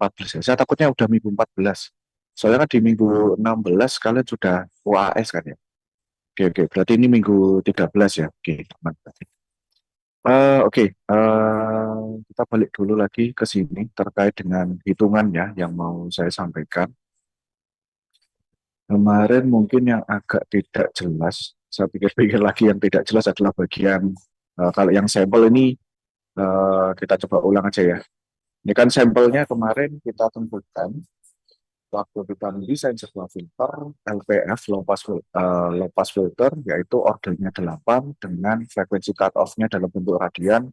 14 ya. Saya takutnya udah minggu 14. Soalnya kan di minggu 16 kalian sudah UAS kan ya. Oke, oke. Berarti ini minggu 13 ya. Oke, aman. Oke, kita balik dulu lagi ke sini terkait dengan hitungannya yang mau saya sampaikan. Kemarin mungkin yang agak tidak jelas, saya pikir-pikir lagi yang tidak jelas adalah bagian, kalau yang sampel ini kita coba ulang aja ya. Ini kan sampelnya kemarin kita tentukan waktu kita mendesain sebuah filter LPF low pass filter, yaitu ordernya 8 dengan frekuensi cut off-nya dalam bentuk radian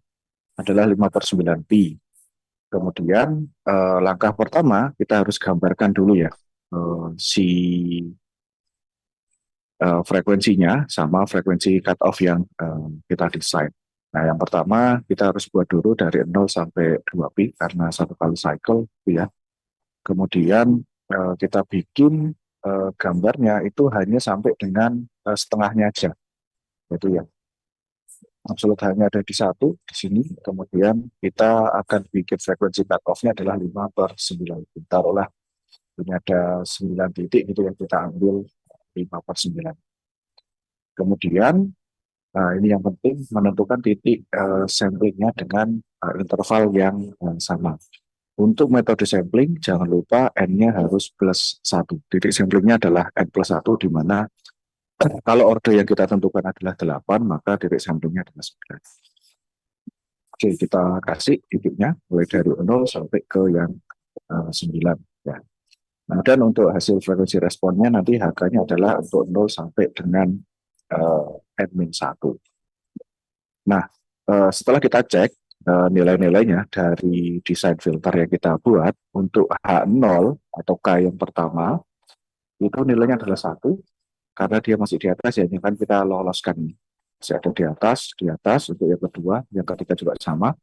adalah 5/9 pi. Kemudian langkah pertama kita harus gambarkan dulu ya, si frekuensinya sama frekuensi cut off yang kita desain. Nah, yang pertama kita harus buat dulu dari 0 sampai 2 pi karena satu kali cycle ya. Kemudian kita bikin gambarnya itu hanya sampai dengan setengahnya aja. Itu ya. Absolut hanya ada di satu di sini. Kemudian kita akan bikin frekuensi cut off-nya adalah 5/9. Taruhlah ini ada 9 titik gitu yang kita ambil 5/9. Kemudian ini yang penting menentukan titik samplingnya dengan interval yang sama. Untuk metode sampling, jangan lupa N-nya harus +1. Titik samplingnya adalah N+1, di mana kalau order yang kita tentukan adalah 8, maka titik samplingnya adalah 9. Oke, kita kasih titiknya, mulai dari 0 sampai ke yang 9. Ya. Nah, dan untuk hasil frekuensi responnya nanti HK-nya adalah untuk 0 sampai dengan N-1. Nah, setelah kita cek nilai-nilainya dari desain filter yang kita buat untuk H0 atau K yang pertama, itu nilainya adalah 1, karena dia masih di atas ya, ini kan kita loloskan. Masih ada di atas untuk yang kedua, yang ketiga juga sama.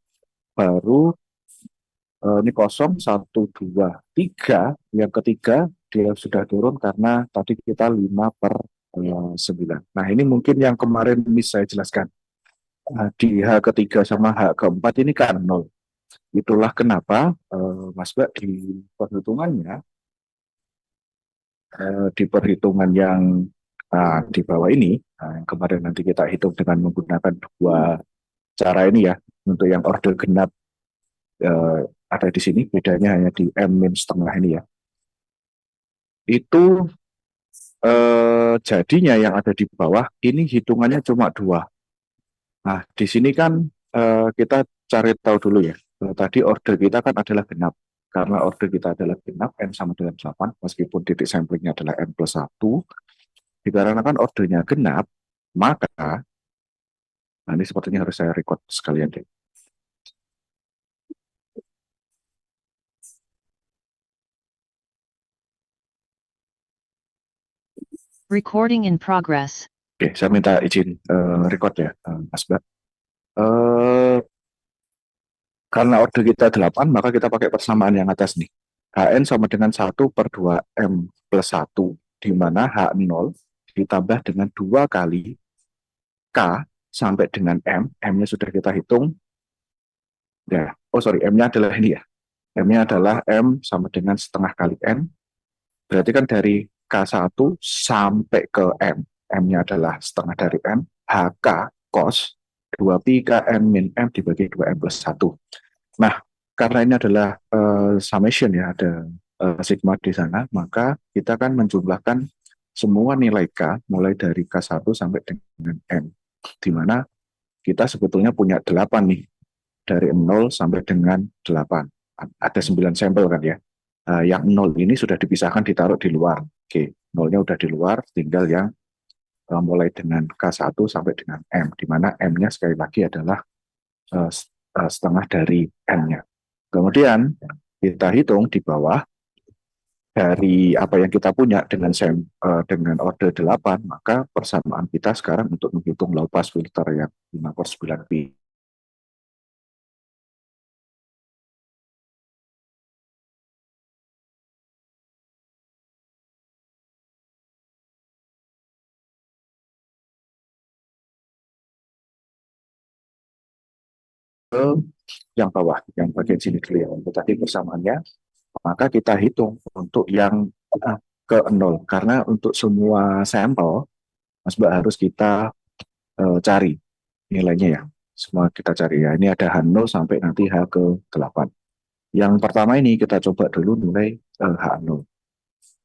Baru ini kosong, 1, 2, 3. Yang ketiga dia sudah turun karena tadi kita 5/9. Nah, ini mungkin yang kemarin saya jelaskan. Di H ketiga sama H keempat ini kan 0. Itulah kenapa Mas Mbak perhitungannya di perhitungan yang di bawah ini, yang kemarin nanti kita hitung dengan menggunakan dua cara ini ya. Untuk yang order genap uh, ada di sini, bedanya hanya di M-setengah ini ya. Itu jadinya yang ada di bawah ini hitungannya cuma 2. Nah, di sini kan kita cari tahu dulu ya. Tadi order kita kan adalah genap. Karena order kita adalah genap, N sama dengan 8, meskipun titik samplingnya adalah N+1, dikarenakan ordernya genap, maka, nah ini sepertinya harus saya record sekalian deh. Recording in progress. Oke, saya minta izin record ya, Mas Mbak. Uh, karena order kita 8, maka kita pakai persamaan yang atas nih. HN sama dengan 1/2M+1, di mana H0 ditambah dengan 2 kali K sampai dengan M. M-nya sudah kita hitung. Ya, oh sorry, M-nya adalah ini ya. M-nya adalah M sama dengan setengah kali N. Berarti kan dari K1 sampai ke M. M-nya adalah setengah dari M. HK cos 2pi Kn min M dibagi 2M+1. Nah, karena ini adalah summation ya, ada sigma di sana, maka kita kan menjumlahkan semua nilai K mulai dari K1 sampai dengan M. Di mana kita sebetulnya punya 8 nih, dari 0 sampai dengan 8. Ada 9 sampel kan ya. Yang 0 ini sudah dipisahkan, ditaruh di luar. Oke, 0-nya udah di luar, tinggal yang mulai dengan K1 sampai dengan M, di mana M-nya sekali lagi adalah setengah dari N-nya. Kemudian kita hitung di bawah dari apa yang kita punya dengan order 8, maka persamaan kita sekarang untuk menghitung low pass filter yang 5/9 pi. Yang bawah, yang bagian sini dulu ya. Untuk tadi persamaannya maka kita hitung untuk yang ke nol. Karena untuk semua sampel, Mas Mbak harus kita cari nilainya ya. Semua kita cari ya. Ini ada H0 sampai nanti H ke 8. Yang pertama ini kita coba dulu nilai H0.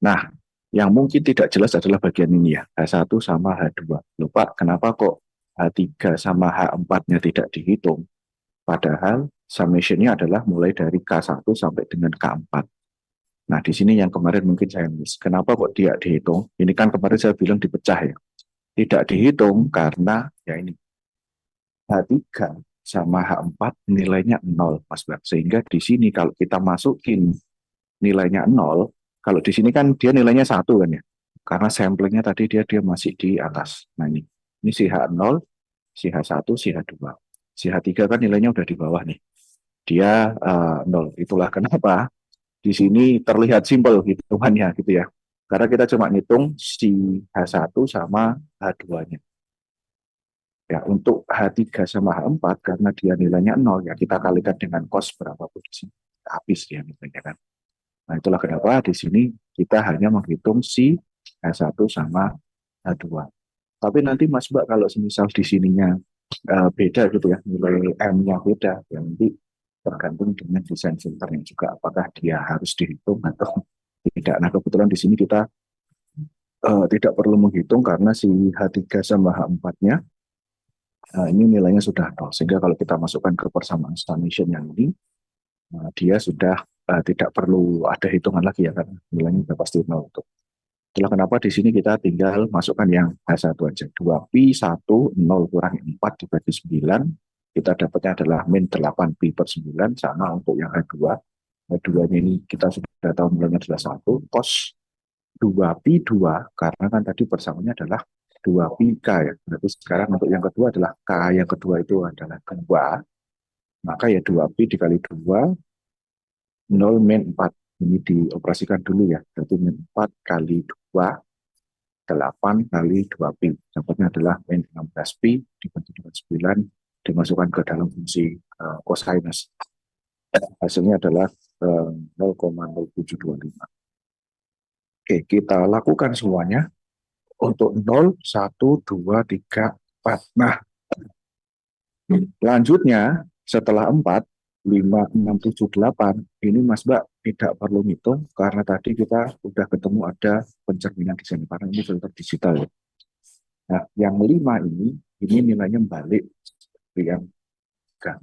Nah, yang mungkin tidak jelas adalah bagian ini ya, H1 sama H2. Lupa, kenapa kok H3 sama H4-nya tidak dihitung? Padahal summation-nya adalah mulai dari K1 sampai dengan K4. Nah, di sini yang kemarin mungkin saya miss. Kenapa kok tidak dihitung? Ini kan kemarin saya bilang dipecah ya. Tidak dihitung karena ya ini H3 sama H4 nilainya 0, Mas Bang. Sehingga di sini kalau kita masukin nilainya 0, kalau di sini kan dia nilainya 1 kan ya. Karena samplingnya tadi dia masih di atas. Nah ini si H0, si H1, si H2. Si H3 kan nilainya udah di bawah nih. Dia 0. Itulah kenapa di sini terlihat simpel hitungannya gitu ya. Karena kita cuma ngitung si H1 sama H2-nya. Ya, untuk H3 sama H4 karena dia nilainya 0 ya kita kalikan dengan cos berapapun di sini. Habis dia nilainya kan. Nah, itulah kenapa di sini kita hanya menghitung si H1 sama H2. Tapi nanti Mas Mbak kalau misal di sininya beda gitu ya, nilai M-nya beda, ya nanti tergantung dengan desain filternya juga apakah dia harus dihitung atau tidak. Nah, kebetulan di sini kita tidak perlu menghitung karena si H3 sama H4-nya ini nilainya sudah 0. Sehingga kalau kita masukkan ke persamaan summation yang ini, dia sudah tidak perlu ada hitungan lagi ya, karena nilainya sudah pasti 0. Itulah kenapa di sini kita tinggal masukkan yang H1 aja. 2pi 1, 0 kurang 4 dibagi 9, kita dapatnya adalah min 8pi per 9, sama untuk yang H2. H2-nya ini kita sudah tahu nilainya adalah 1, cos 2pi 2, karena kan tadi persamaannya adalah 2pi K ya. Berarti sekarang untuk yang kedua adalah K yang kedua itu adalah 2. Maka ya 2pi dikali 2, 0 min 4. Ini dioperasikan dulu ya. Berarti min 4 kali 2, 8 kali 2pi. Dapatnya adalah min 16pi dibagi dengan 9, dimasukkan ke dalam fungsi cosinus. Hasilnya adalah 0,0725. Oke, kita lakukan semuanya. Untuk 0, 1, 2, 3, 4. Nah, selanjutnya setelah 4, 5, 6, 7, 8, ini Mas Mbak tidak perlu ngitung karena tadi kita sudah ketemu ada pencerminan di sini karena ini filter digital. Nah, yang 5 ini nilainya balik seperti yang 3.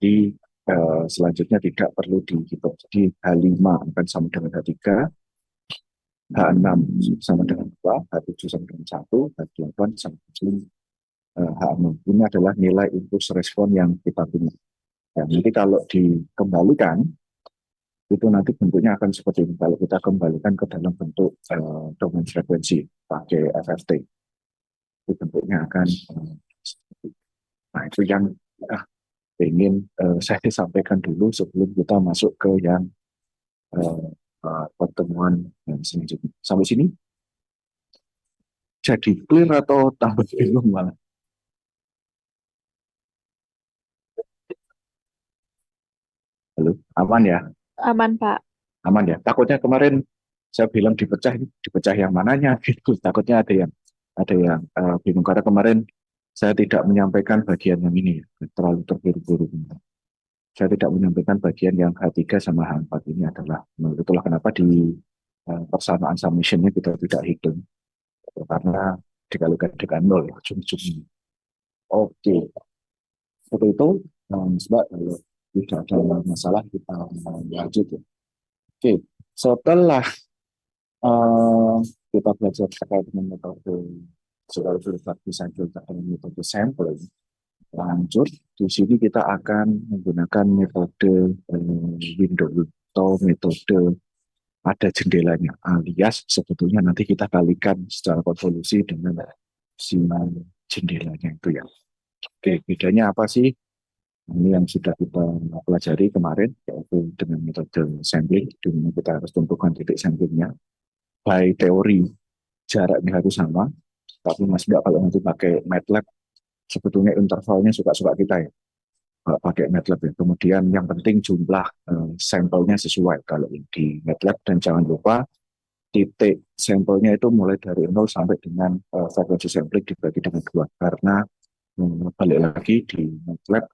Di selanjutnya tidak perlu dihitung. Jadi H5 akan sama dengan H3, H6 sama dengan 2, H7 sama dengan 1, H8 sama dengan H6. Ini adalah nilai impuls respon yang kita punya. Ya, nanti kalau dikembalikan, itu nanti bentuknya akan seperti ini. Kalau kita kembalikan ke dalam bentuk domain frekuensi pakai FFT, itu bentuknya akan seperti ini. Nah, itu yang ingin saya sampaikan dulu sebelum kita masuk ke yang pertemuan selanjutnya. Sampai sini jadi clear atau tambah bingung malah? Halo, aman ya? Aman, Pak. Aman ya? Takutnya kemarin saya bilang dipecah, ini dipecah yang mananya gitu. Takutnya ada yang bingung karena kemarin saya tidak menyampaikan bagian yang ini, terlalu terburu-buru. Saya tidak menyampaikan bagian yang H3 sama H4 ini adalah, itulah kenapa di persamaan summation-nya kita tidak hitung. Karena dikalikan dengan 0, ujung-ujungnya. Oke, seperti itu. Sebab kalau tidak ada masalah, kita lanjut ya. Oke, setelah kita belajar terkait dengan metode segala filter desain filter dengan metode sampling, lanjut di sini kita akan menggunakan metode window atau metode ada jendelanya, alias sebetulnya nanti kita kalikan secara konvolusi dengan si jendelanya itu ya. Oke, bedanya apa sih? Ini yang sudah kita pelajari kemarin, yaitu dengan metode sampling, di mana kita harus tentukan titik samplingnya. By teori, jaraknya harus sama, tapi Mas Mbak kalau nanti pakai MATLAB, sebetulnya intervalnya suka-suka kita ya. pakai MATLAB ya. Kemudian yang penting jumlah sampelnya sesuai kalau di MATLAB, dan jangan lupa titik sampelnya itu mulai dari 0 sampai dengan frekuensi sampling dibagi dengan 2, karena balik lagi di MATLAB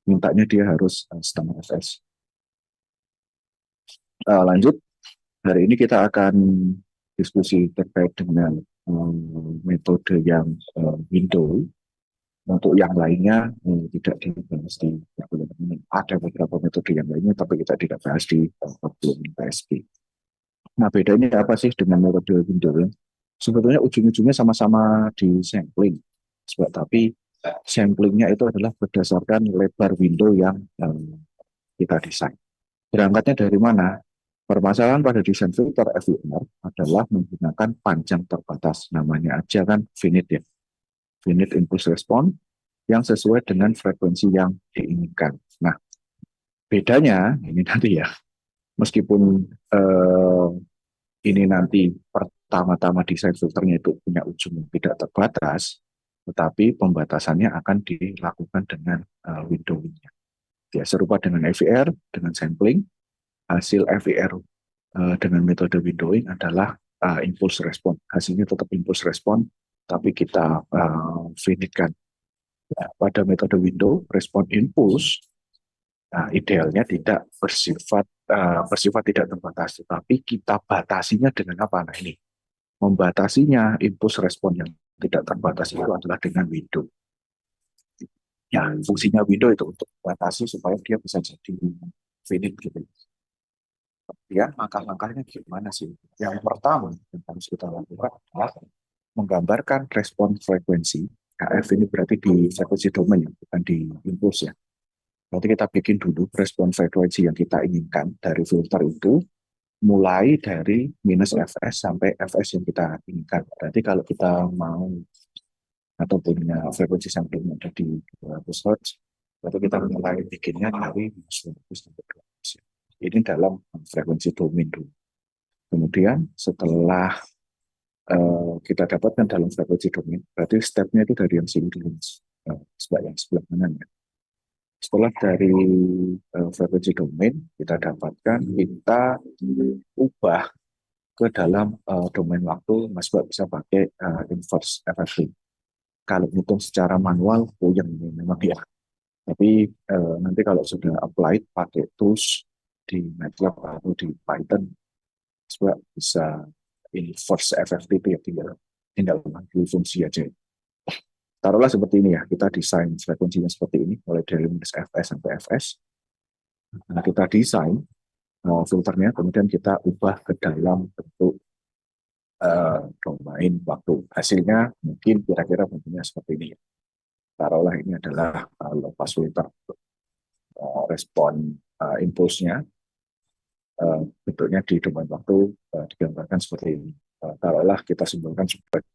mintanya dia harus setengah fs. Lanjut, hari ini kita akan diskusi terkait dengan metode yang window. Untuk yang lainnya tidak dibahas di kurikulum ini. Ada beberapa metode yang lainnya, tapi kita tidak bahas di kurikulum PSP. Nah, bedanya apa sih dengan metode window? Sebetulnya ujung-ujungnya sama-sama di sampling, tapi samplingnya itu adalah berdasarkan lebar window yang kita desain. Berangkatnya dari mana? Permasalahan pada desain filter FIR adalah menggunakan panjang terbatas, namanya aja kan finite ya, finite impulse response yang sesuai dengan frekuensi yang diinginkan. Nah, bedanya ini nanti ya, meskipun ini nanti pertama-tama desain filternya itu punya ujung yang tidak terbatas, tetapi pembatasannya akan dilakukan dengan windowing-nya. Ya, serupa dengan FIR, dengan sampling, hasil FIR dengan metode windowing adalah impulse response. Hasilnya tetap impulse response, tapi kita finite-kan. Ya, pada metode window, respon impulse idealnya tidak bersifat tidak terbatas, tetapi kita batasinya dengan apa? Nah ini, membatasinya impulse respon yang tidak terbatas itu adalah dengan window. Ya, fungsinya window itu untuk membatasi supaya dia bisa jadi finite gitu. Ya, langkah-langkahnya gimana sih? Yang pertama yang harus kita lakukan adalah menggambarkan respon frekuensi. KF ini berarti di frekuensi domain, bukan di impuls ya. Berarti kita bikin dulu respon frekuensi yang kita inginkan dari filter itu, mulai dari minus Fs sampai Fs yang kita inginkan. Berarti kalau kita mau atau punya frekuensi sampling ada di 200 Hz, berarti kita mulai bikinnya dari minus 200 sampai 200. Ini dalam frekuensi domain dulu. Kemudian setelah kita dapatkan dalam frekuensi domain, berarti stepnya itu dari yang sini dulu, yang sebelah kanan ya. Setelah dari frekuensi domain kita dapatkan, kita ubah ke dalam domain waktu, Mas Mbak bisa pakai inverse FFT. Kalau hitung secara manual, puyeng ini memang ya. Tapi nanti kalau sudah applied pakai tools di MATLAB atau di Python, Mas Mbak bisa inverse FFT itu ya, tinggal mengambil fungsi aja. Taruhlah seperti ini ya, kita desain frekuensinya seperti ini, mulai dari minus Fs sampai Fs. Nah, kita desain filternya, kemudian kita ubah ke dalam bentuk domain waktu. Hasilnya mungkin kira-kira bentuknya seperti ini. Taruhlah ini adalah low pass filter. Respon impulsnya bentuknya di domain waktu digambarkan seperti ini. Taruhlah kita simbolkan sebagai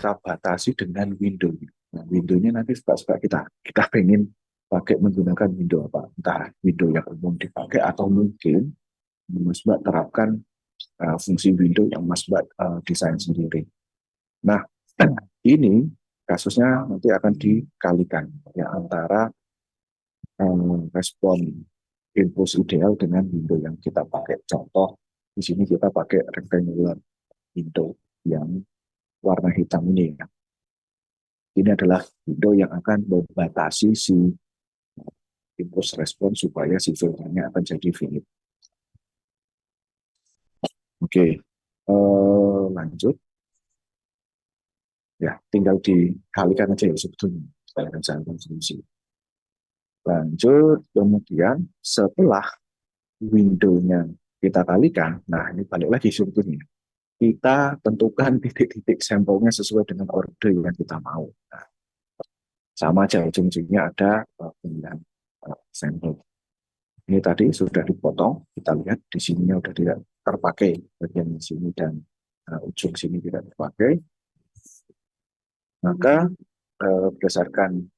kita batasi dengan window. Nah, window-nya nanti suka-suka kita pengen pakai menggunakan window apa, entah window yang umum dipakai atau mungkin Mas Mbak terapkan fungsi window yang Mas Mbak desain sendiri. Nah, ini kasusnya nanti akan dikalikan ya antara respon impuls ideal dengan window yang kita pakai. Contoh di sini kita pakai rectangular window yang warna hitam ini ya. Ini adalah window yang akan membatasi si impuls respon supaya si filternya akan jadi finite. Oke, lanjut. Ya, tinggal dikalikan aja ya sebetulnya. Saya akan jalankan fungsi. Lanjut, kemudian setelah window-nya kita kalikan, nah ini balik lagi sebetulnya. Kita tentukan titik-titik sampelnya sesuai dengan order yang kita mau. Nah, sama aja ujung-ujungnya ada pemilihan sampel. Ini tadi sudah dipotong, kita lihat di sininya sudah tidak terpakai bagian sini dan ujung sini tidak terpakai. Maka berdasarkan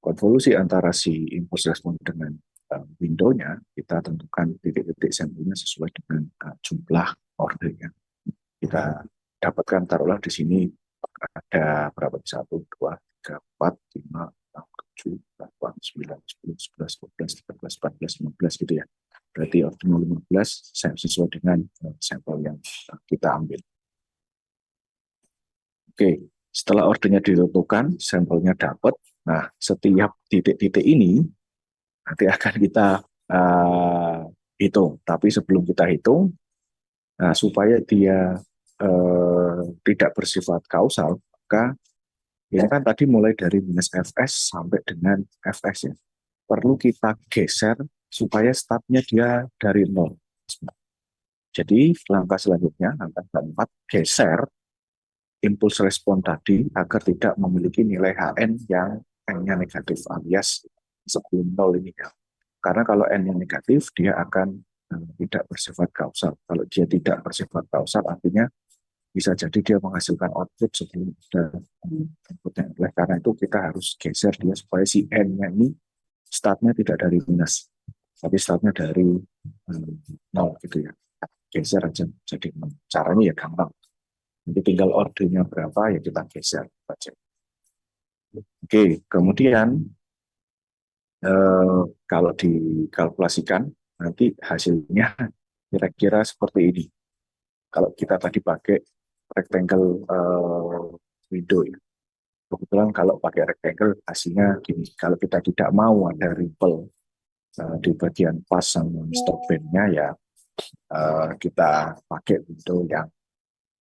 konvolusi antara si impulse respon dengan window-nya, kita tentukan titik-titik sampelnya sesuai dengan jumlah ordernya. Kita dapatkan, taruhlah di sini ada berapa? 1, 2, 3, 4, 5, 6, 7, 8, 9, 10, 11, 12, 13, 14, 15 gitu ya. Berarti order 15 sesuai dengan sampel yang kita ambil. Oke, setelah ordernya ditentukan, sampelnya dapat. Nah, setiap titik-titik ini nanti akan kita hitung. Tapi sebelum kita hitung, supaya dia tidak bersifat kausal, maka ini kan tadi mulai dari minus Fs sampai dengan Fs ya. Perlu kita geser supaya startnya dia dari 0. Jadi langkah selanjutnya, langkah keempat, geser impuls respon tadi agar tidak memiliki nilai Hn yang N-nya negatif alias sebelum 0 ini ya. Karena kalau N-nya negatif, dia akan tidak bersifat kausal. Kalau dia tidak bersifat kausal, artinya bisa jadi dia menghasilkan output sebelum ada inputnya. Oleh karena itu kita harus geser dia supaya si N-nya ini startnya tidak dari minus, tapi startnya dari 0 gitu ya. Geser aja. Jadi caranya ya gampang. Nanti tinggal ordernya berapa ya kita geser aja. Oke, kemudian kalau dikalkulasikan nanti hasilnya kira-kira seperti ini. Kalau kita tadi pakai rectangle window ya. Kebetulan kalau pakai rectangle hasilnya gini. Kalau kita tidak mau ada ripple di bagian pas sama stop bandnya ya kita pakai window yang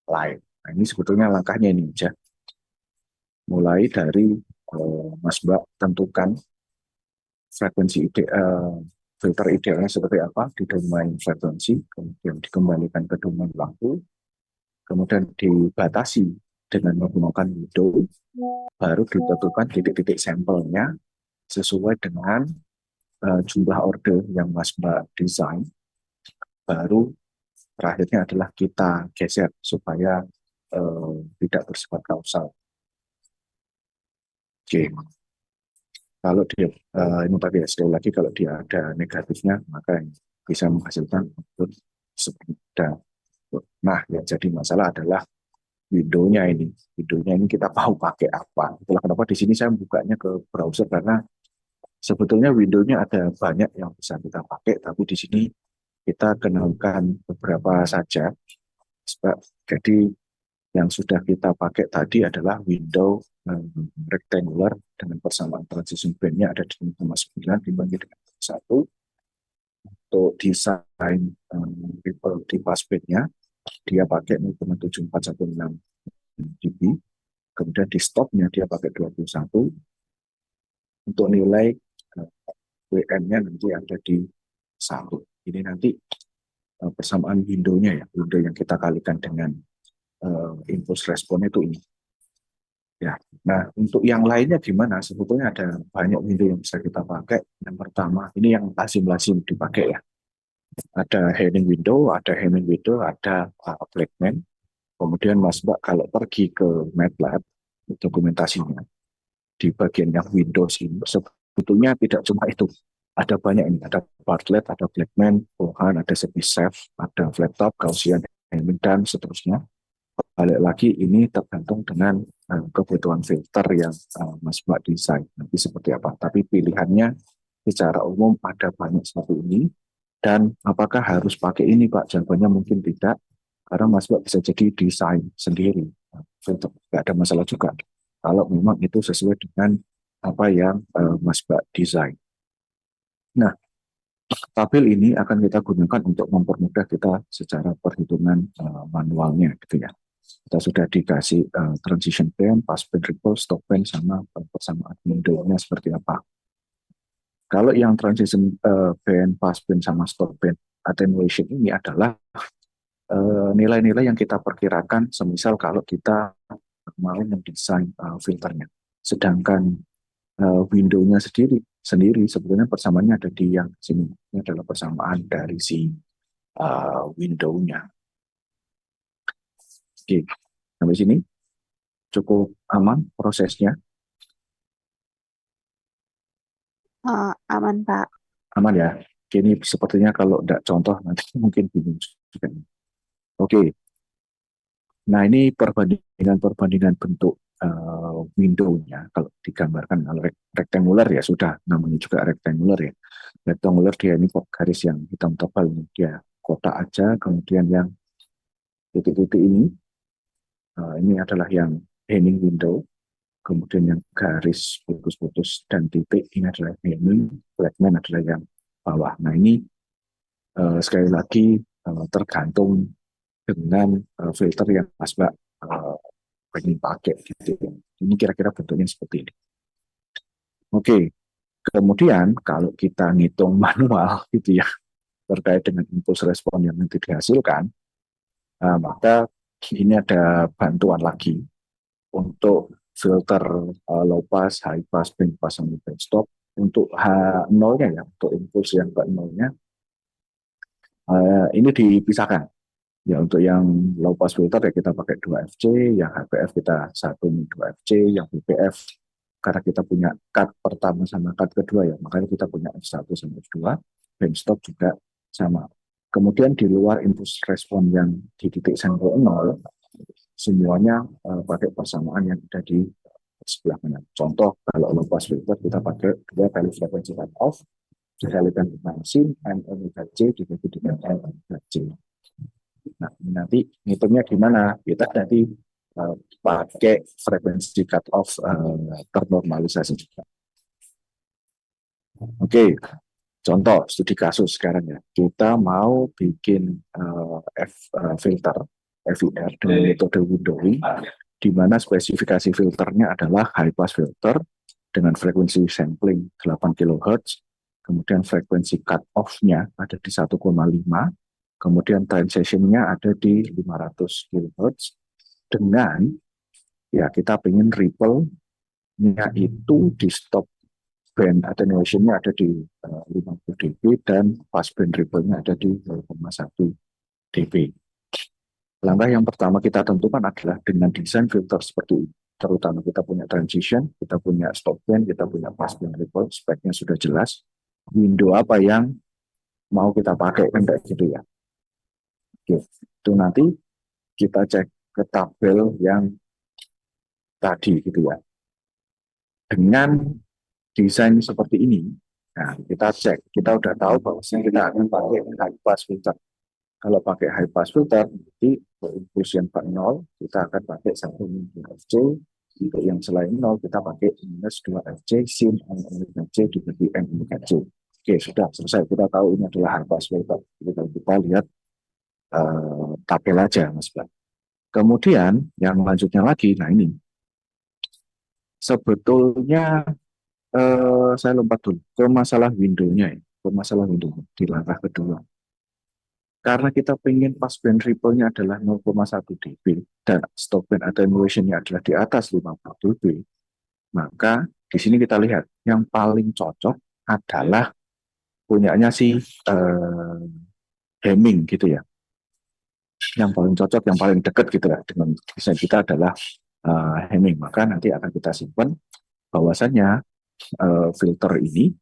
lain. Nah, ini sebetulnya langkahnya ini aja. Mulai dari Mas Mbak tentukan frekuensi filter idealnya seperti apa di domain frekuensi, kemudian dikembalikan ke domain waktu, kemudian dibatasi dengan menggunakan window, baru ditentukan titik-titik sampelnya sesuai dengan jumlah order yang Mas Mbak desain, baru terakhirnya adalah kita geser supaya tidak bersifat kausal. Oke. Kalau dia ini tadi sekali lagi kalau dia ada negatifnya maka bisa menghasilkan output sepeda. Nah, yang jadi masalah adalah window-nya ini. Window-nya ini kita mau pakai apa? Itulah kenapa di sini saya bukanya ke browser karena sebetulnya window-nya ada banyak yang bisa kita pakai, tapi di sini kita kenalkan beberapa saja. Jadi yang sudah kita pakai tadi adalah window rectangular dengan persamaan transition band-nya ada di 0,9 dibanding dengan 1. Untuk desain ripple di passband-nya dia pakai 0,7416 dB. Kemudian di stop-nya dia pakai 21. Untuk nilai WN-nya nanti ada di 1. Ini nanti persamaan window-nya ya, window yang kita kalikan dengan impulse respon itu ini. Ya, nah untuk yang lainnya gimana? Sebetulnya ada banyak window yang bisa kita pakai. Yang pertama, ini yang lazim-lazim dipakai ya. Ada Henning window, ada Blackman. Kemudian Mas Mbak kalau pergi ke MATLAB, dokumentasinya, di bagian yang Windows ini, sebetulnya tidak cuma itu. Ada banyak ini, ada Bartlett, ada Blackman, Bohan, ada Chef, ada Flattop, Gaussian, Henning, dan seterusnya. Balik lagi ini tergantung dengan kebutuhan filter yang Mas Mbak desain nanti seperti apa. Tapi pilihannya secara umum ada banyak seperti ini. Dan apakah harus pakai ini Pak? Jawabannya mungkin tidak. Karena Mas Mbak bisa jadi desain sendiri. Filter tidak ada masalah juga. Kalau memang itu sesuai dengan apa yang Mas Mbak desain. Nah, tabel ini akan kita gunakan untuk mempermudah kita secara perhitungan manualnya gitu ya. Kita sudah dikasih transition band, pass band, ripple, stop band, sama persamaan window-nya seperti apa. Kalau yang transition band, pass band, sama stop band attenuation ini adalah nilai-nilai yang kita perkirakan semisal kalau kita mau mendesain filternya. Sedangkan window-nya sendiri sebetulnya persamaannya ada di yang sini. Ini adalah persamaan dari si window-nya. Oke, sampai sini cukup Aman prosesnya? Aman, Pak. Aman ya? Ini sepertinya kalau tidak contoh nanti mungkin bingung juga. Oke, nah ini perbandingan bentuk window-nya. Kalau digambarkan kalau rectangular ya sudah, namanya juga rectangular ya. Rectangular dia ini garis yang hitam tebal, dia kotak aja, kemudian yang titik-titik ini adalah yang hanging window, kemudian yang garis putus-putus dan titik ini adalah hanging, flatman adalah yang bawah. Nah ini sekali lagi tergantung dengan filter yang Mas Mbak pengen pakai gitu. Ini kira-kira bentuknya seperti ini. Oke, kemudian kalau kita ngitung manual gitu ya terkait dengan impuls respon yang nanti dihasilkan, maka ini ada bantuan lagi untuk filter low pass, high pass, bank pass, sama band stop. Untuk H0-nya ya, untuk impuls yang ke 0-nya, ini dipisahkan. Ya untuk yang low pass filter ya kita pakai 2FC, yang HPF kita 1-2FC, yang BPF karena kita punya cut pertama sama cut kedua ya, makanya kita punya F1 sama F2, band stop juga sama. Kemudian di luar impuls respon yang di titik sampel 0, semuanya pakai persamaan yang ada di sebelah kanan. Contoh, kalau low pass filter kita pakai 2 kali frekuensi cut off, dikalikan dengan sin, M omega C dibagi dengan L omega C. Nah, nanti ngitungnya gimana? Kita nanti pakai frekuensi cut off ternormalisasi juga. Oke, contoh studi kasus sekarang ya. Kita mau bikin filter FIR dengan metode windowing, di mana spesifikasi filternya adalah high pass filter dengan frekuensi sampling 8 kHz, kemudian frekuensi cut off-nya ada di 1,5, kemudian transition-nya ada di 500 kHz, dengan ya kita pengen ripple-nya itu di stop band attenuation-nya ada di 50 dB dan pass band ripple-nya ada di 0,1 dB. Langkah yang pertama kita tentukan adalah dengan desain filter seperti ini. Terutama kita punya transition, kita punya stop band, kita punya pass band ripple, speknya sudah jelas. Window apa yang mau kita pakai kan kayak gitu ya. Oke, itu nanti kita cek ke tabel yang tadi gitu ya. Dengan desain seperti ini, nah kita cek, kita udah tahu bahwa kita akan pakai high pass filter. Kalau pakai high pass filter, nanti impuls yang ke 0, kita akan pakai 1 FC, untuk yang selain 0, kita pakai minus 2 FC, sin N omega C dibagi N omega C. Oke, sudah selesai. Kita tahu ini adalah high pass filter. Jadi kalau kita lihat tabel aja, Mas Bang. Kemudian, yang lanjutnya lagi, nah ini. Sebetulnya, saya lompat dulu ke masalah window-nya ya. Ke masalah window di langkah kedua. Karena kita pengen pass band ripple-nya adalah 0,1 dB dan stop band attenuation-nya adalah di atas 50 dB, maka di sini kita lihat yang paling cocok adalah punyanya si Hemming gitu ya. Yang paling cocok, yang paling dekat gitu ya dengan desain kita adalah Hemming. Maka nanti akan kita simpan bahwasannya filter ini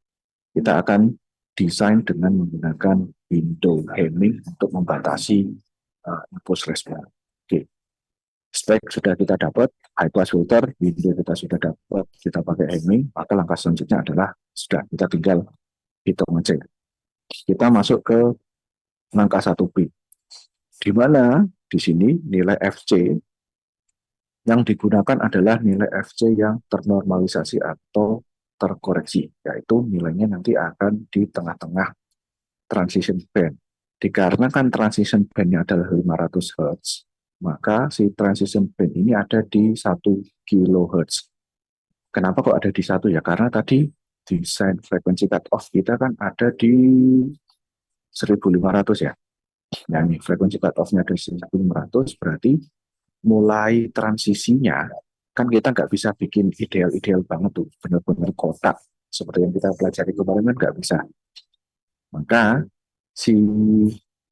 kita akan desain dengan menggunakan window Hemming untuk membatasi impuls respon. Oke, spek sudah kita dapat, high pass filter, window kita sudah dapat, kita pakai Hemming, maka langkah selanjutnya adalah sudah kita tinggal hitung aja. Kita masuk ke langkah 1B, di mana di sini nilai FC yang digunakan adalah nilai FC yang ternormalisasi atau terkoreksi, yaitu nilainya nanti akan di tengah-tengah transition band. Dikarenakan transition band-nya adalah 500 Hz, maka si transition band ini ada di 1 kHz. Kenapa kok ada di 1 ya? Karena tadi desain frekuensi cut off kita kan ada di 1500 ya. Nah ini frekuensi cut off-nya ada di 1500, berarti mulai transisinya kan kita nggak bisa bikin ideal-ideal banget tuh, benar-benar kotak seperti yang kita pelajari kemarin kan nggak bisa. Maka si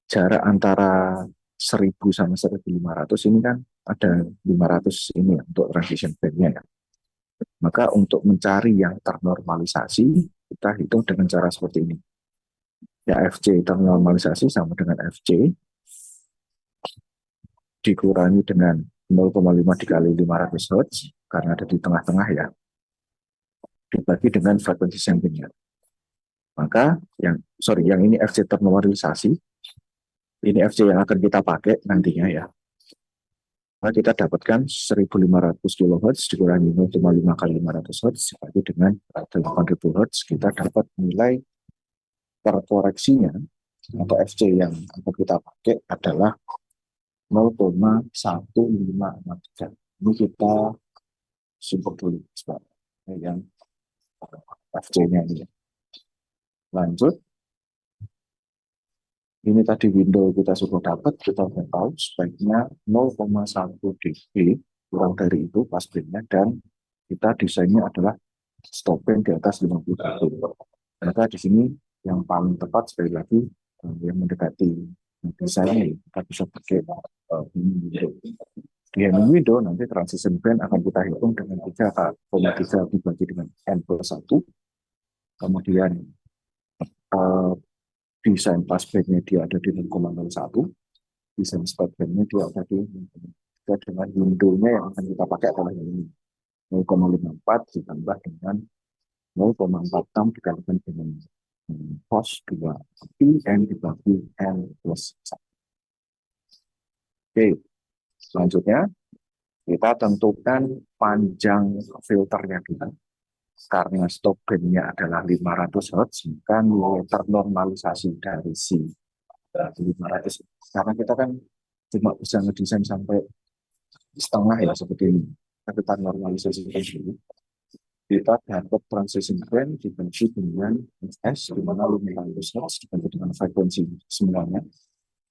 jarak antara 1000 sama 1500 ini kan ada 500 ini ya, untuk transition band-nya ya. Maka untuk mencari yang ternormalisasi, kita hitung dengan cara seperti ini. Ya, FC ternormalisasi sama dengan FC dikurangi dengan 0,5 dikali 500 Hz, karena ada di tengah-tengah ya, dibagi dengan frekuensi sampling-nya. Maka yang ini FC ternormalisasi, ini FC yang akan kita pakai nantinya ya. Maka kita dapatkan 1500 kHz dikurangi 0,5 kali 500 Hz dibagi dengan 8000 Hz, kita dapat nilai terkoreksinya atau FC yang akan kita pakai adalah 0,1563. Ini kita simpel dulu yang FC-nya ini. Lanjut. Ini tadi window kita sudah dapat, kita sudah tahu speknya 0,1 dB, kurang dari itu pas bandnya, dan kita desainnya adalah stop band di atas 50 dB. Maka di sini yang paling tepat sekali lagi yang mendekati desainnya, kita bisa pakai window. Di window nanti transition band akan kita hitung dengan 3,3 dibagi dengan N+1, kemudian desain passbandnya dia ada di 0,01, desain stopbandnya dia ada di 0,3, dengan window-nya yang akan kita pakai adalah ini 0,54 ditambah dengan 0,46 dikalikan dengan cos 2 N dibagi N+1. Oke, selanjutnya kita tentukan panjang filternya kita. Karena stop band-nya adalah 500 Hz, maka nilai ternormalisasi dari si 500, karena kita kan cuma bisa ngedesain sampai setengah ya, seperti ini. Kita normalisasi dulu. Kita dapat transition band dibagi dengan S, di mana 500 Hz dibagi dengan frekuensi semuanya,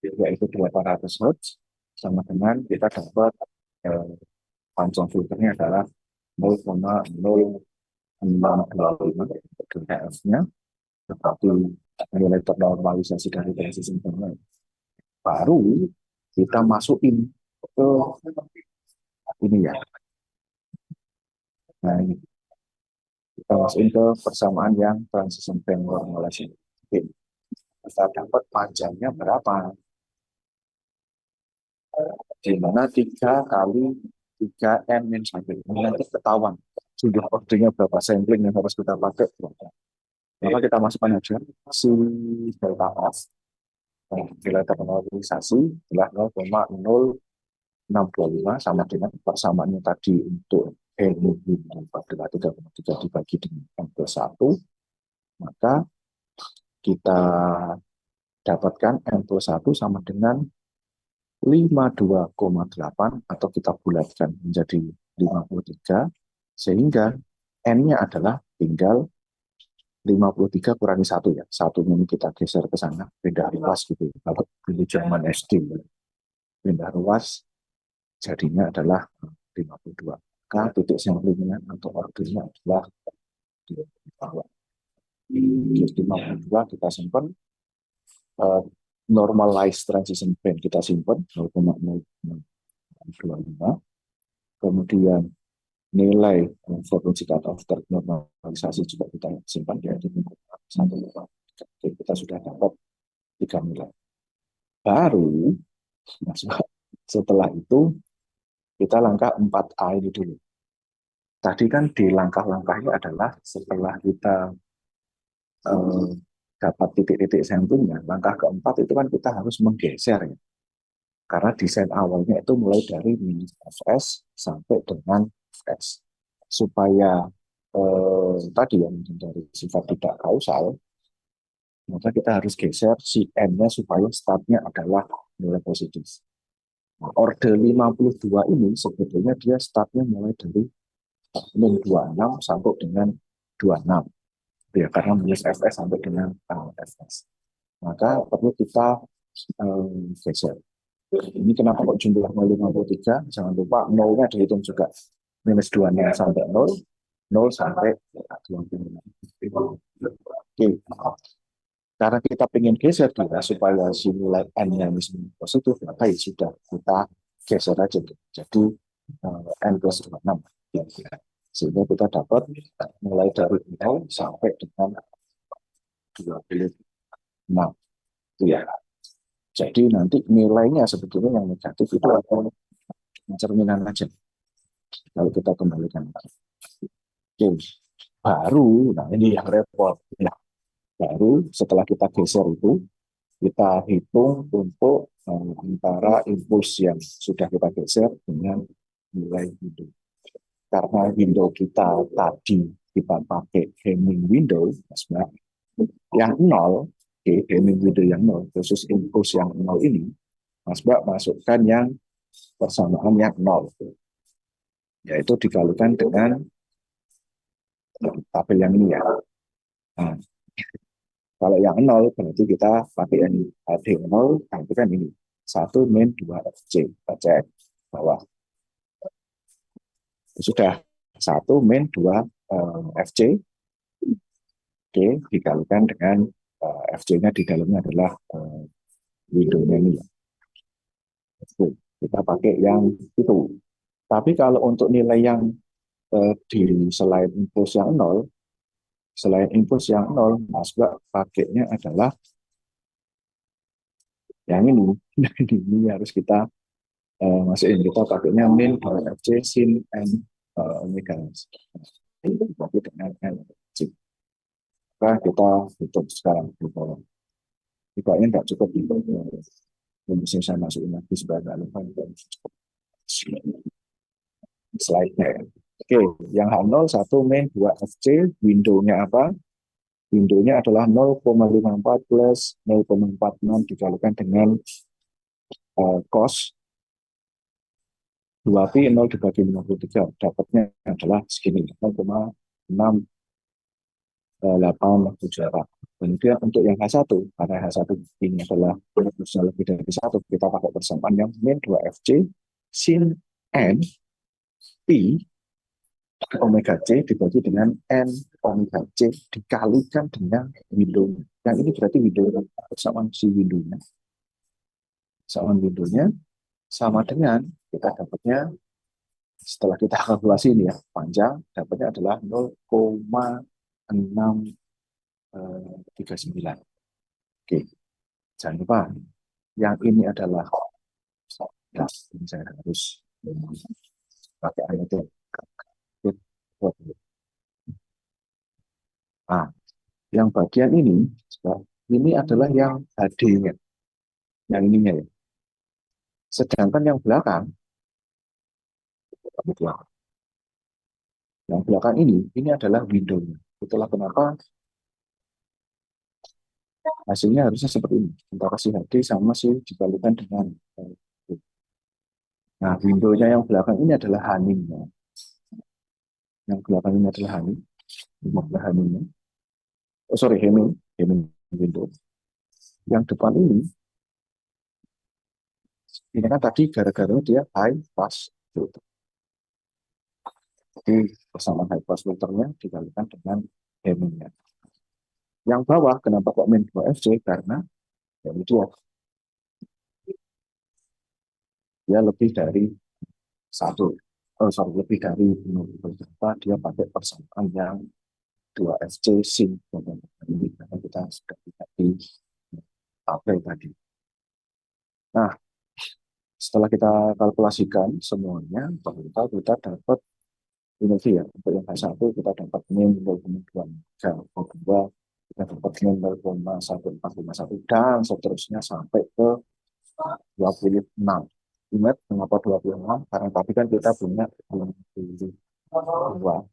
yaitu 800 Hz, sama dengan kita dapat panjang filternya adalah 0,0 TF-nya, tetapi nilai ternormalisasi dari transition band baru kita masukin ke ini ya. Nah, ini kita masukin ke persamaan yang transition band normalisasi. Oke. Kita dapat panjangnya berapa? Di mana 3 kali 3N sampling. Ini nanti ketahuan sudah waktunya berapa sampling yang harus kita pakai. Maka kita masukkan aja si delta F, nilai ternormalisasi adalah 0,065 sama dengan persamaannya tadi untuk N adalah 3,3 dibagi dengan N+1, maka kita dapatkan N+1 sama dengan 52,8 atau kita bulatkan menjadi 53, sehingga N-nya adalah tinggal 53 kurangi 1 ya. Satunya ini kita geser ke sana, pindah ruas gitu. Kalau dulu zaman SD, pindah ruas jadinya adalah 52. Maka titik samplingnya atau ordernya adalah di bawah. Di 52 kita simpan, normalized transition band kita simpan 0,025, kemudian nilai frekuensi cutoff ternormalisasi juga kita simpan yaitu 1. Kita sudah dapat 3 nilai. Baru setelah itu kita langkah 4A ini dulu. Tadi kan di langkah-langkahnya adalah setelah kita dapat titik-titik samplingnya, langkah keempat itu kan kita harus menggeser ya. Karena desain awalnya itu mulai dari minus Fs sampai dengan Fs. Supaya tadi yang dari sifat tidak kausal, maka kita harus geser si N-nya supaya startnya adalah nilai positif. Nah, order 52 ini sebetulnya dia startnya mulai dari 26 sampai dengan 26. Ya, karena minus Fs sampai dengan Fs. Maka perlu kita geser. Ini kenapa kok jumlah 53? Jangan lupa nolnya dihitung juga. Minus 26 sampai 0, 0 sampai 26. Oke. Karena kita ingin geser juga supaya si nilai N-nya positif, maka ya sudah kita geser aja tuh. Jadi N plus 26. Ya. Sehingga kita dapat mulai dari 0 sampai dengan 26. Ya. Jadi nanti nilainya sebetulnya yang negatif itu akan cerminan aja. Kalau kita kembalikan. Oke. Baru, nah ini yang repot. Nah, baru setelah kita geser itu, kita hitung untuk antara impuls yang sudah kita geser dengan nilai window. Karena window kita tadi kita pakai Hamming window, yang 0, Hamming window yang 0, khusus impuls yang 0 ini, Mas Mbak masukkan yang persamaan yang 0, yaitu dikalikan dengan tabel yang ini ya. Nah, kalau yang 0 berarti kita pakai yang D0, itu kan ini 1 min 2 FC. Kita cek bawah. Sudah 1 min 2 FC. Oke, dikalikan dengan FC-nya di dalamnya adalah window-nya ini. Oke, kita pakai yang itu. Tapi kalau untuk nilai yang di selain impuls yang 0, selain impuls yang 0, Mas Mbak pakainya adalah yang ini. Ini harus kita masukin, kita pakainya min 2FC sin N omega. Ini berarti dengan N. Maka kita hitung sekarang. Ini nggak cukup di mesti saya masukin lagi sebagai alumni slide-nya. Oke, yang H0 1 min 2 FC, window-nya apa? Window-nya adalah 0,54 plus 0,46 dikalikan dengan cos 2pi 0 dibagi 53. Dapatnya adalah segini, 0,687. Kemudian untuk yang H1, karena H1 ini adalah lebih dari 1, kita pakai persamaan yang min 2FC sin N Pi omega C dibagi dengan N omega C dikalikan dengan window. Yang ini berarti window, persamaan si window-nya. Persamaan window-nya sama dengan kita dapatnya, setelah kita kalkulasi ini ya, panjang, dapatnya adalah 0,639. Oke, jangan lupa, yang ini adalah, ya, ini saya harus pakai ayat. Nah, yang bagian ini adalah yang HD-nya, yang ininya ya. Sedangkan yang belakang ini adalah window-nya. Itulah kenapa hasilnya harusnya seperti ini, antara si HD sama si dibalikan dengan nah, window-nya yang belakang ini adalah Hamming-nya. Yang belakang ini adalah Hamming. Ini adalah Hamming-nya. Oh, sorry, Hamming window. Yang depan ini kan tadi gara-gara dia high pass filter. Jadi persamaan high pass filternya dikalikan dengan Hamming-nya. Yang bawah kenapa kok min 2FC? Karena ya itu dia lebih dari 1. Lebih dari 0. Berapa dia pakai persamaan yang 2FC sin. Ini karena kita sudah lihat di tabel tadi. Nah, setelah kita kalkulasikan semuanya, kita dapat ini ya, untuk yang H1 kita dapat min 0,2, kedua kita dapat min 0,1451 dan seterusnya sampai ke 26. Ingat mengapa 26? Karena tadi kan kita punya 22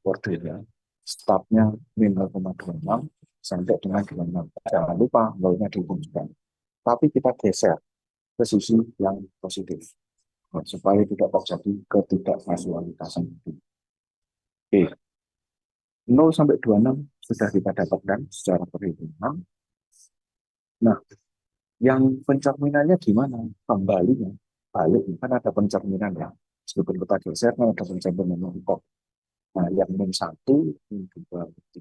ordernya. Startnya min 0,26 sampai dengan 26. Jangan lupa nolnya dihubungkan. Tapi kita geser ke sisi yang positif. Nah, supaya tidak terjadi ketidakmasualitasan itu. Oke. 0 sampai 26 sudah kita dapatkan secara perhitungan. Nah, yang pencerminannya gimana? Kembalinya. Balik, kan ada pencerminan ya. Sebelum kita geser, kan ada pencerminan untuk. Nah, yang min 1, min 2,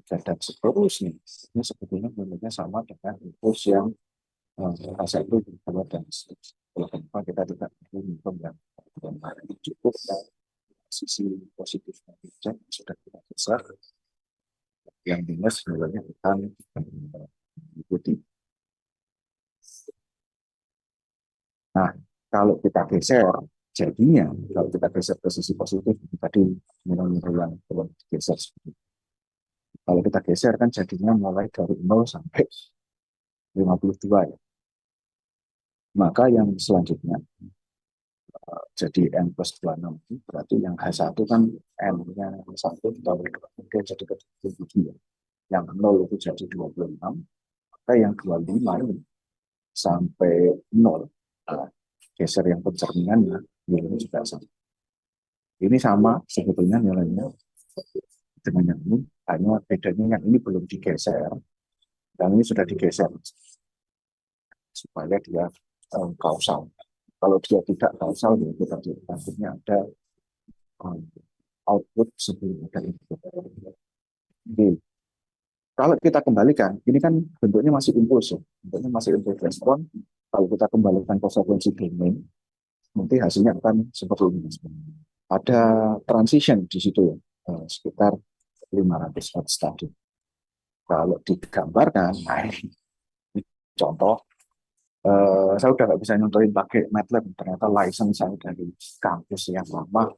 3, dan seterusnya. Ini sebetulnya bentuknya sama dengan impuls yang rasa itu kedua dan setelah kenapa kita tidak perlu menghitung yang cukup dan sisi positifnya sudah kita besar, yang minus sebenarnya akan mengikuti. Nah, kalau kita geser, jadinya kalau kita geser ke sisi positif, tadi nilai-nilai yang belum digeser. Kalau kita geser kan jadinya mulai dari 0 sampai 52 ya. Maka yang selanjutnya jadi N plus 26 itu berarti yang H1 kan N-nya 1 ditambah 2, kemudian jadi ke 27 ya. Yang 0 itu jadi 26, maka yang 25 ini sampai 0. Nah, geser yang pencerminannya ini juga sama. Ini sama sebetulnya nilainya dengan yang ini, hanya bedanya yang ini belum digeser, yang ini sudah digeser supaya dia kausal. Kalau dia tidak kausal, ya kita akhirnya ada output sebelum ada input. Jadi, kalau kita kembalikan, ini kan bentuknya masih impuls, ya. Bentuknya masih impuls respon. Kalau kita kembalikan ke frekuensi domain, nanti hasilnya akan seperti ini. Ada transition di situ ya, sekitar 500 Hz tadi. Kalau digambarkan, nah ini contoh, saya udah nggak bisa nyontohin pakai MATLAB, ternyata license saya dari kampus yang lama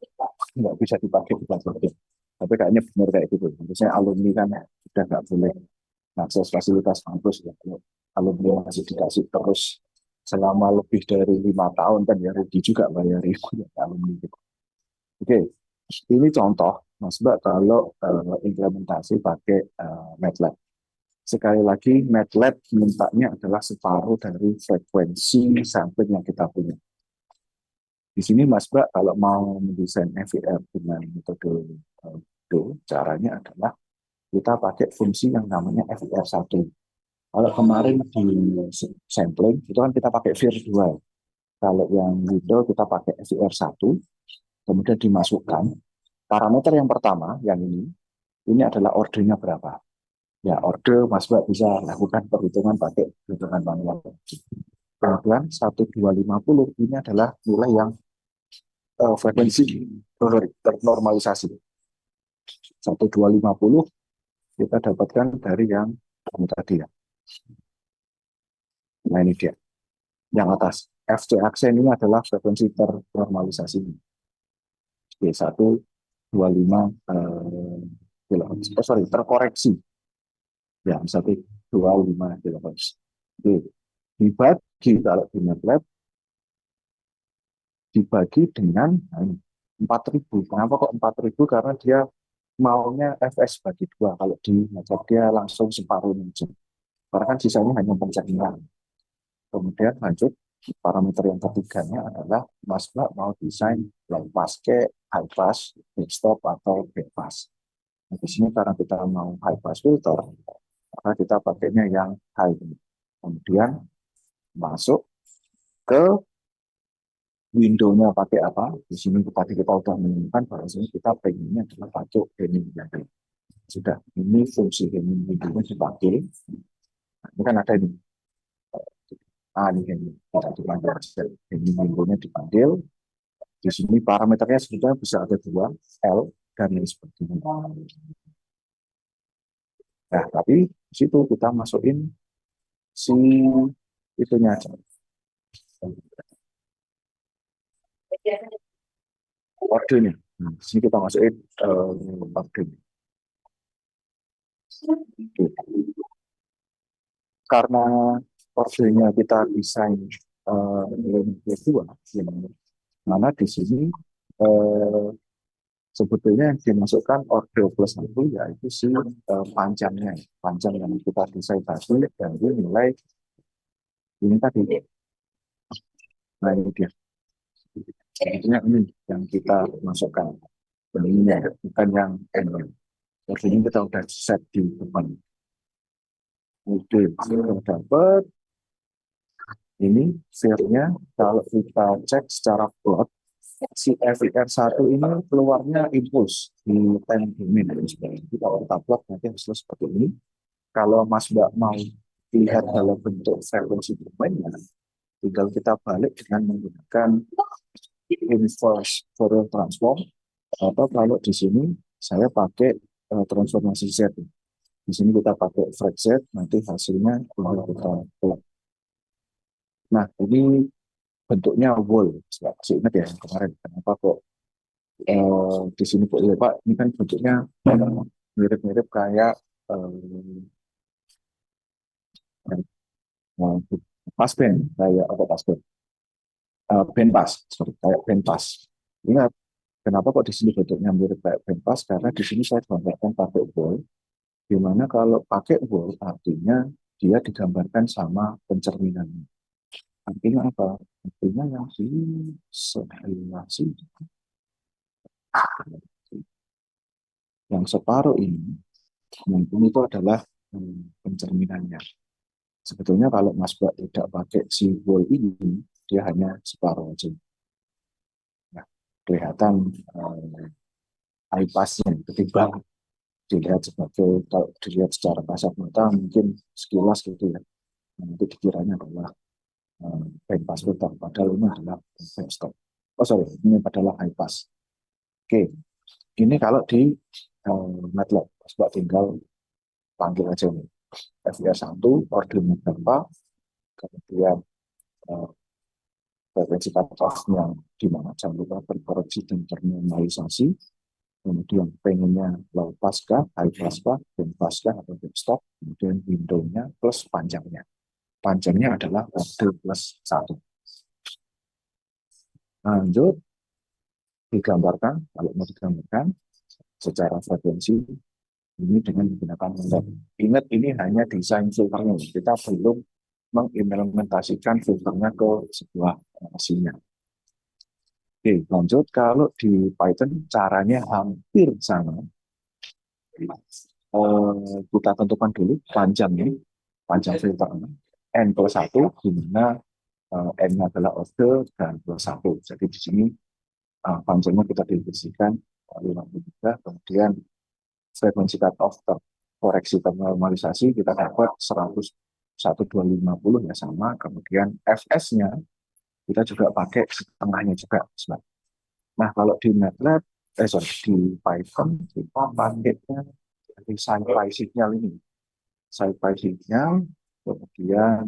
nggak bisa dipakai di laboratorium. Tapi kayaknya benar kayak gitu. Maksudnya alumni kan sudah nggak boleh akses fasilitas kampus ya. Alumni masih dikasih terus selama lebih dari 5 tahun kan ya rugi juga bayar alumni gitu. Oke, ini contoh Mas Mbak kalau implementasi pakai MATLAB. Sekali lagi MATLAB mintanya adalah separuh dari frekuensi sampling yang kita punya. Di sini Mas Mbak kalau mau mendesain FER dengan metode itu, caranya adalah kita pakai fungsi yang namanya FER1. Kalau kemarin di sampling, itu kan kita pakai virtual. Kalau yang Windows kita pakai FER1, kemudian dimasukkan. Parameter yang pertama, yang ini adalah ordernya berapa. Ya, order Mas Mbak bisa lakukan perhitungan pakai perhitungan manual. Kemudian 1250 ini adalah nilai yang frekuensi ternormalisasi. 1250 kita dapatkan dari yang tadi ya. Nah ini dia. Yang atas. FC aksen ini adalah frekuensi ternormalisasi. B125 terkoreksi. Ya, 125 kHz. Dibagi kalau di MATLAB dibagi dengan 4.000. Kenapa kok 4.000? Karena dia maunya fs bagi 2. Kalau di MATLAB dia langsung separuh aja. Karena kan sisanya hanya pencermingan. Kemudian lanjut, parameter yang ketiganya adalah Mas Mbak mau desain low pass ke high pass, mid stop atau back pass. Nah, di sini karena kita mau high pass filter, maka kita pakainya yang high. Kemudian masuk ke window-nya pakai apa? Di sini tadi kita sudah menemukan bahwa sini kita pengennya adalah pakai gaming window. Sudah, ini fungsi gaming window-nya dipakai. Nah, ini kan ada ini. Ini tidak dipanggil. Gaming window-nya dipanggil. Di sini parameternya sebetulnya bisa ada 2, L dan lain sebagainya. Nah, tapi di situ kita masukin si itunya aja. Ordernya. Nah, di sini kita masukin ordernya. Karena ordernya kita desain nilai 2, mana di sini sebetulnya yang dimasukkan order plus 1 yaitu si panjangnya, panjang yang kita desain tadi dan nilai ini tadi. Nah ini dia. Sebetulnya ini yang kita masukkan. Benihnya bukan yang N. Ordernya kita udah set di depan. Oke, sudah dapat. Ini share-nya kalau kita cek secara plot, si FER1 ini keluarnya impuls di time domain. Jadi kalau kita plot nanti hasilnya seperti ini. Kalau Mas Mbak mau lihat dalam bentuk frekuensi domainnya, tinggal kita balik dengan menggunakan inverse Fourier transform, atau kalau di sini saya pakai transformasi Z. Di sini kita pakai Fred Z, nanti hasilnya tinggal kita plot. Nah, ini bentuknya wall. Masih ingat ya kemarin kenapa kok di sini kok ya Pak, ini kan bentuknya mirip-mirip kayak pas band, kayak apa pas band, band pass, sorry, kayak band pass. Ingat, kenapa kok di sini bentuknya mirip kayak band pass? Karena di sini saya gambarkan pakai wall, di mana kalau pakai wall artinya dia digambarkan sama pencerminan. Artinya apa? Artinya yang di simulasi yang separuh ini, yang ini itu adalah pencerminannya. Sebetulnya kalau Mas Bak tidak pakai simbol ini, dia hanya separuh aja. Nah, kelihatan high pass-nya ketimbang dilihat sebagai, kalau dilihat secara kasat mata mungkin sekilas gitu ya. Nanti dikiranya adalah band pass filter, padahal ini adalah band stop. Oh sorry, ini adalah high pass. Oke, ini kalau di MATLAB, Mas Bak tinggal panggil aja nih. FIR1, ordernya berapa, kemudian frekuensi cut-off-nya di mana jangan lupa berkoreksi dan terminalisasi, kemudian pengennya low pass kah, high pass kah, band pass kah, atau band stop, kemudian window-nya plus panjangnya. Panjangnya adalah order plus 1. Lanjut, digambarkan, kalau mau digambarkan secara frekuensi, ini dengan menggunakan MATLAB. Ingat, ini hanya desain filternya, kita belum mengimplementasikan filternya ke sebuah mesinnya. Oke, lanjut, kalau di Python caranya hampir sama. Kita tentukan dulu panjangnya, panjang filternya, n plus 1, di mana n-nya adalah order dan plus 1. Jadi di sini panjangnya kita definisikan 53, kemudian frekuensi cut-off koreksi normalisasi kita dapat 100, 1250 ya sama, kemudian fs-nya kita juga pakai setengahnya juga. Nah, kalau di MATLAB, di Python kita pakainya dari SciPy signal ini. SciPy signal, kemudian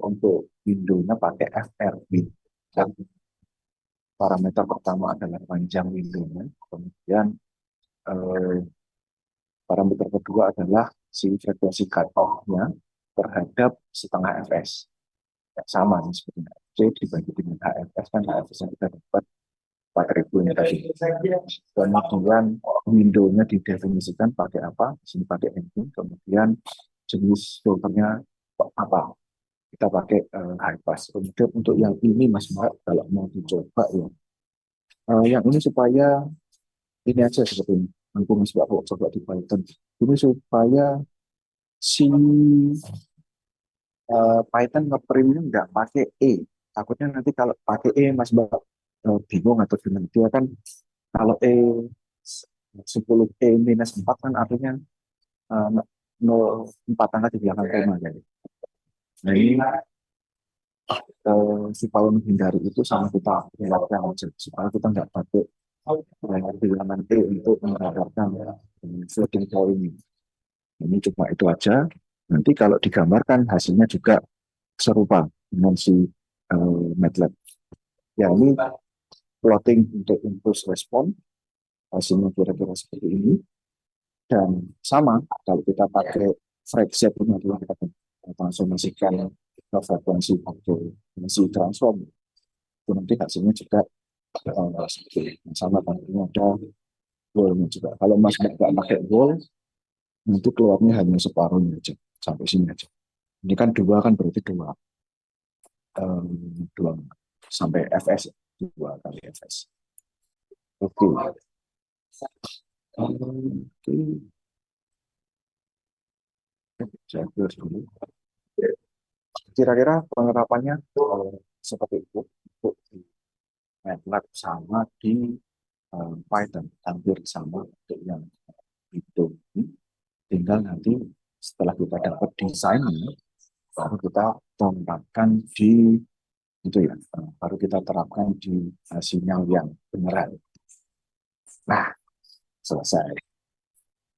untuk window-nya pakai FRB. Dan parameter pertama adalah panjang window-nya, kemudian parameter kedua adalah si frekuensi cut-off-nya terhadap setengah fs. Ya, sama seperti C dibagi dengan HFS, kan HFS yang kita dapat 4.000 ini tadi. Kemudian window-nya didefinisikan pakai apa? Di sini pakai engine. Kemudian jenis filternya apa? Kita pakai high pass. Kemudian untuk yang ini Mas Mbak, kalau mau dicoba ya, yang ini supaya ini aja seperti ini. Nanti Mas Mbak coba di Python. Ini supaya si Python nge-print-nya nggak pakai E. Takutnya nanti kalau pakai E Mas Mbak bingung atau gimana. Dia kan kalau 10 minus 4 kan artinya 4 angka di belakang koma. Jadi. Nah ini supaya menghindari itu sama kita ingatkan aja, supaya kita nggak pakai bilangan E untuk menggambarkan floating point ini. Ini cuma itu aja. Nanti kalau digambarkan hasilnya juga serupa dengan si MATLAB. Ya ini plotting untuk impulse respon, hasilnya kira-kira seperti ini. Dan sama, kalau kita pakai frekuensi ini adalah kita transformasikan ke frekuensi frekuensi transform. Itu nanti hasilnya juga seperti sama, tentunya ada wall-nya juga. Kalau Mas nggak pakai wall, nanti keluarnya hanya separuhnya aja, sampai sini aja. Ini kan dua, kan berarti dua, dua sampai fs, dua kali fs. Oke. Oke. Saya close dulu. Kira-kira penerapannya seperti itu untuk di MATLAB sama di Python, hampir sama untuk yang itu. Tinggal nanti setelah kita dapat desainnya, baru kita tempatkan di itu ya, baru kita terapkan di sinyal yang beneran. Nah, selesai.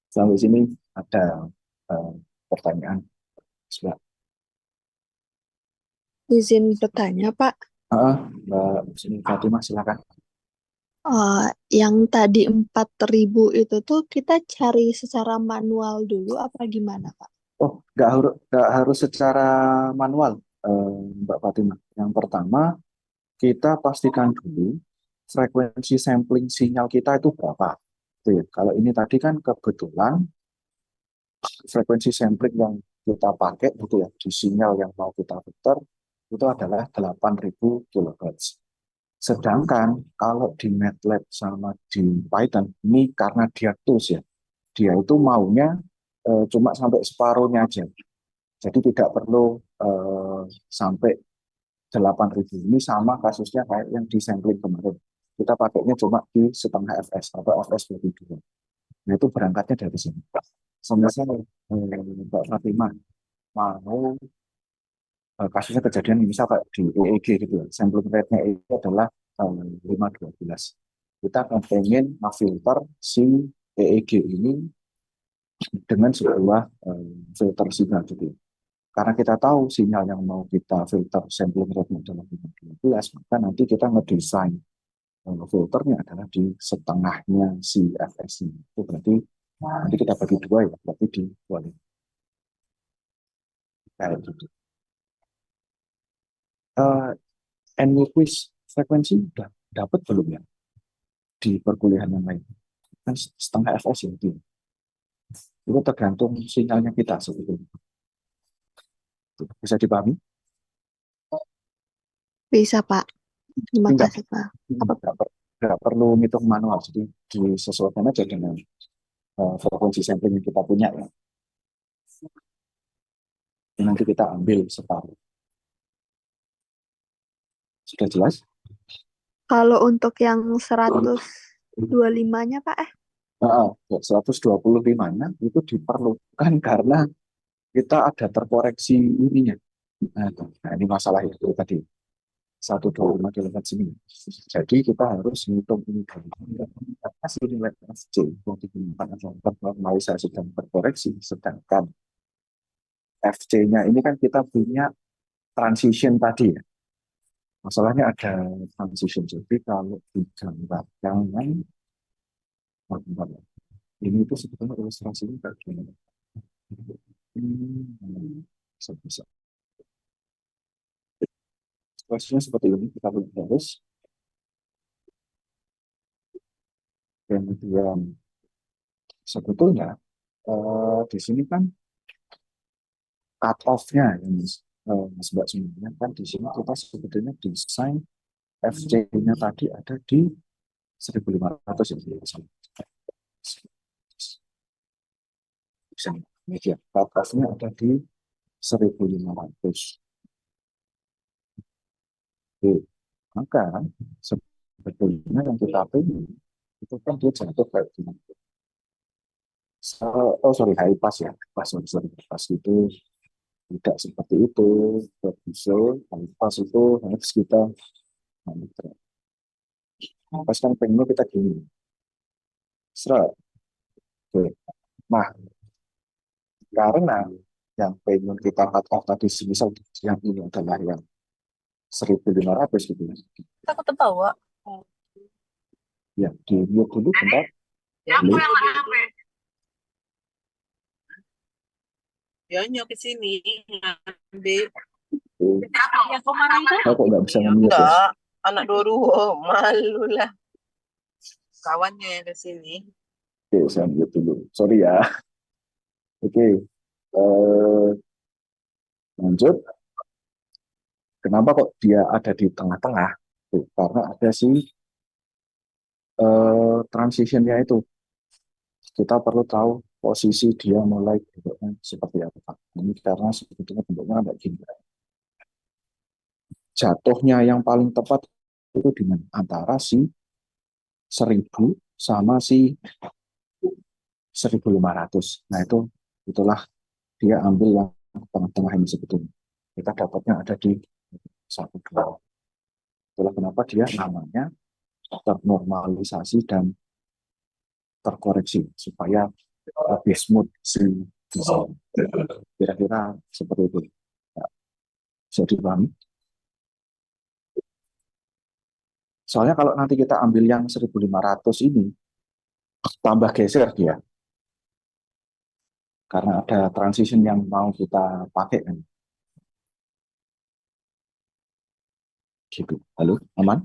Sampai sini ada uh, pertanyaan. Mbak, Izin bertanya, Pak. Mbak Sini Fatimah, silakan. Yang tadi 4.000 itu tuh kita cari secara manual dulu apa gimana, Pak? Oh, nggak harus secara manual, Mbak Fatimah. Yang pertama, kita pastikan dulu frekuensi sampling sinyal kita itu berapa. Gitu ya. Kalau ini tadi kan kebetulan frekuensi sampling yang kita pakai gitu ya di sinyal yang mau kita putar itu adalah 8.000 kHz. Sedangkan kalau di MATLAB sama di Python ini karena dia tools ya, dia itu maunya cuma sampai separuhnya aja. Jadi tidak perlu sampai 8.000. Ini sama kasusnya kayak yang di sampling kemarin. Kita pakainya cuma di setengah fs atau fs lebih dulu. Nah itu berangkatnya dari sini. Sebenarnya Mbak Fatimah mau kasusnya kejadian misal kayak di EEG gitu ya. Sampling rate-nya itu adalah 512. Kita akan pengen ngefilter si EEG ini dengan sebuah filter sinyal gitu. Karena kita tahu sinyal yang mau kita filter sampling rate-nya adalah 512, maka nanti kita ngedesain filternya adalah di setengahnya si fs ini. Itu berarti nanti kita bagi dua ya, berarti di dua kayak gitu. Quiz frekuensi udah dapat belum ya di perkuliahan yang lain? Kan setengah fs ya itu tergantung sinyalnya kita sebetulnya. Bisa dipahami? Bisa, Pak. Terima Enggak, kasih, Pak. enggak perlu ngitung manual, jadi disesuaikan aja dengan frekuensi sampling yang kita punya ya. Nanti kita ambil separuh. Sudah jelas? Kalau untuk yang 125-nya, Pak, 125-nya itu diperlukan karena kita ada terkoreksi ininya. Nah, ini masalah itu tadi. 125 kHz sini. Jadi kita harus menghitung ini dari hasil nilai FC yang digunakan untuk normalisasi dan terkoreksi. Sedangkan FC-nya ini kan kita punya transition tadi ya. Masalahnya ada transition. Jadi kalau digambarkan ini itu sebetulnya ilustrasinya kayak gini. Bisa. Ilustrasinya seperti ini, kita lihat terus. Kemudian sebetulnya di sini kan cut off-nya ini Mas Mbak sebenarnya kan di sini kita sebetulnya desain FC-nya tadi ada di 1.500 ya. Media cut off-nya ada di 1.500. Oke. Maka sebetulnya yang kita pilih itu kan dia jatuh kayak gini. Oh sorry, high pass ya. Sorry, pass itu tidak seperti itu. Bisa high pass itu harus kita pas kan pengen kita gini. Serat. Oke. Nah, karena yang pengen kita cut off tadi misal yang ini adalah yang 1.500 gitu ya. Aku terbawa. Ya, di mute dulu bentar. Ya, aku yang mana HP? Ya, nyok ke sini ngambil. Yang kau marah itu? Saya kok nggak bisa nge-mute ya? Enggak, anak dua malu lah. Kawannya yang ke sini. Oke, saya mute dulu. Sorry ya. Oke, lanjut. Kenapa kok dia ada di tengah-tengah? Tuh, karena ada si transitionnya itu. Kita perlu tahu posisi dia mulai bentuknya seperti apa. Ini karena sebetulnya bentuknya kayak gini. Jatuhnya yang paling tepat itu di mana? Antara si 1.000 sama si 1.500. Nah itulah dia ambil yang tengah-tengah ini sebetulnya. kita dapatnya ada di 1,2. Itulah kenapa dia namanya ternormalisasi dan terkoreksi supaya lebih smooth si desain. Kira-kira seperti itu. Ya, bisa dipahami. Soalnya kalau nanti kita ambil yang 1500 ini, tambah geser dia. Karena ada transition yang mau kita pakai kan. Gitu. Halo, aman?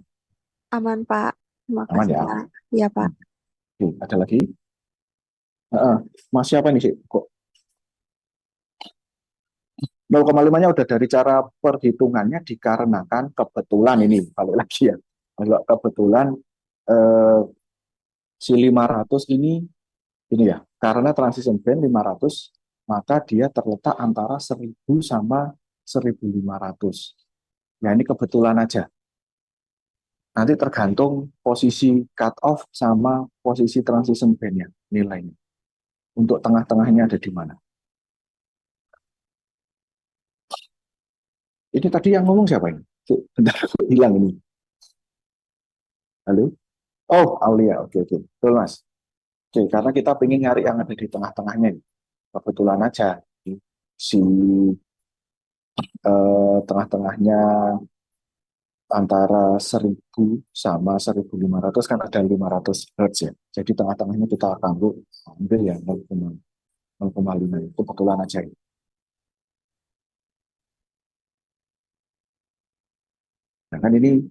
Aman, Pak. Terima Aman kasih, ya? Pak. Iya, Pak. Oke, ada lagi? Mas siapa nih sih? Kok 0,5-nya udah dari cara perhitungannya dikarenakan kebetulan ini, balik lagi ya. Kalau kebetulan eh, si 500 ini ya, karena transition band 500, maka dia terletak antara 1000 sama 1500. Ya ini kebetulan aja. Nanti tergantung posisi cut off sama posisi transition band-nya nilainya. Untuk tengah-tengahnya ada di mana. Ini tadi yang ngomong siapa ini? Bentar, hilang ini. Halo? Oh, Aulia. Oke, oke. Betul, Mas. Oke, karena kita pengen nyari yang ada di tengah-tengahnya. Kebetulan aja si tengah-tengahnya antara 1000 sama 1500 kan ada 500 Hz ya. Jadi tengah-tengahnya kita akan ambil ya 0,5 itu kebetulan aja. Nah, kan ini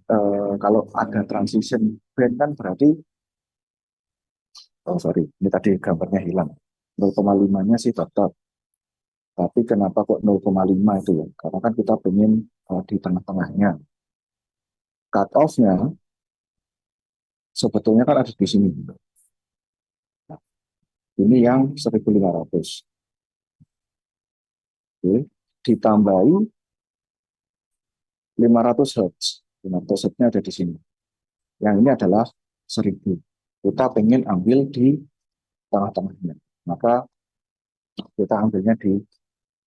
kalau ada transition band kan berarti, oh sorry, ini tadi gambarnya hilang. 0,5-nya sih tetap. Tapi kenapa kok 0,5 itu ya? Karena kan kita pengen di tengah-tengahnya. Cut off-nya sebetulnya kan ada di sini. Nah, ini yang 1500. Oke. Ditambahi 500 Hz. 500 Hz-nya ada di sini. Yang ini adalah 1000. Kita pengen ambil di tengah-tengahnya. Maka kita ambilnya di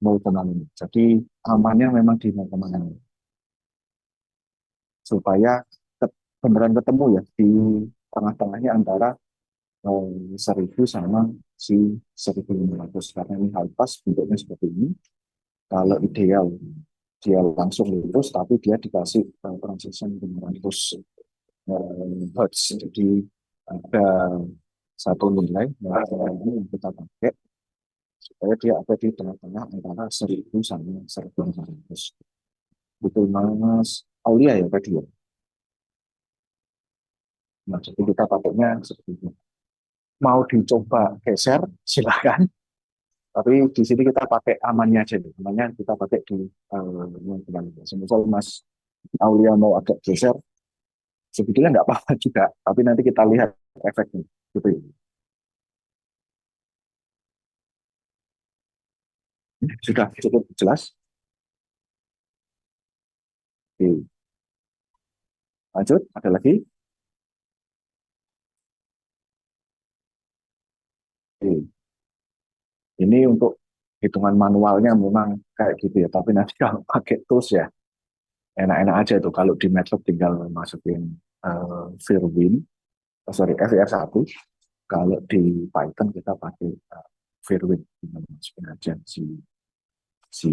0,5. Jadi amannya memang di 0,5. Supaya beneran ketemu ya di tengah-tengahnya antara 1000 sama si 1500. Karena ini high pass bentuknya seperti ini. Kalau ideal dia langsung lurus, tapi dia dikasih transition 500 Hz. Jadi ada satu nilai yang kita pakai supaya dia ada di tengah-tengah antara 1000 sama 1500. Betul, Mas Aulia ya tadi ya. Nah, jadi kita pakainya seperti itu. Mau dicoba geser, silakan. Tapi di sini kita pakai amannya aja nih. Amannya kita pakai di yang kembali. Semisal Mas Aulia mau agak geser, sebetulnya nggak apa-apa juga. Tapi nanti kita lihat efeknya. Gitu ya. Sudah cukup jelas? Oke. Lanjut, ada lagi? Oke. Ini untuk hitungan manualnya memang kayak gitu ya. Tapi nanti kalau pakai tools ya, enak-enak aja itu. Kalau di MATLAB tinggal masukin Fairwind, FR1. Kalau di Python kita pakai Fairwind, tinggal masukin aja si